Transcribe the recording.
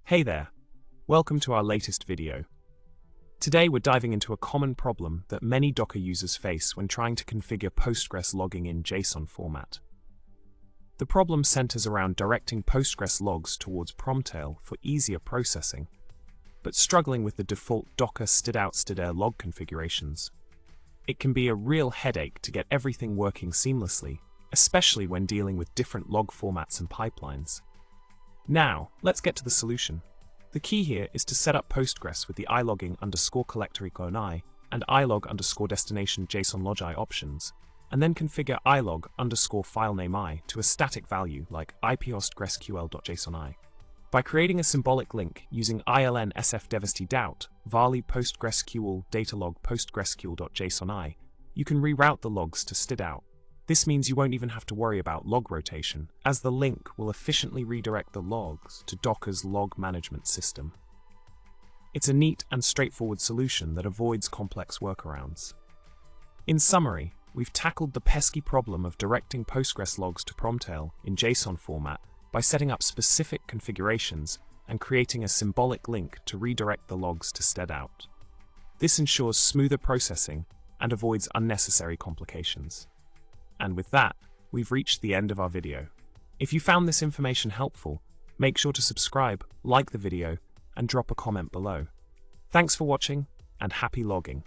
Hey there, welcome to our latest video. Today we're diving into a common problem that many Docker users face when trying to configure Postgres logging in JSON format. The problem centers around directing Postgres logs towards Promtail for easier processing, but struggling with the default Docker stdout/stdir log configurations. It can be a real headache to get everything working seamlessly, especially when dealing with different log formats and pipelines. Now, let's get to the solution. The key here is to set up Postgres with the ilogging_collector and ilog_destination JSON logi options, and then configure ilog_filename to a static value like ipostgresql.jsoni. By creating a symbolic link using iln sfdevstdout varli postgresql datalog postgresql.jsoni, you can reroute the logs to stdout. This means you won't even have to worry about log rotation, as the link will efficiently redirect the logs to Docker's log management system. It's a neat and straightforward solution that avoids complex workarounds. In summary, we've tackled the pesky problem of directing Postgres logs to Promtail in JSON format by setting up specific configurations and creating a symbolic link to redirect the logs to stdout. This ensures smoother processing and avoids unnecessary complications. And with that, we've reached the end of our video. If you found this information helpful, make sure to subscribe, like the video, and drop a comment below. Thanks for watching, and happy logging.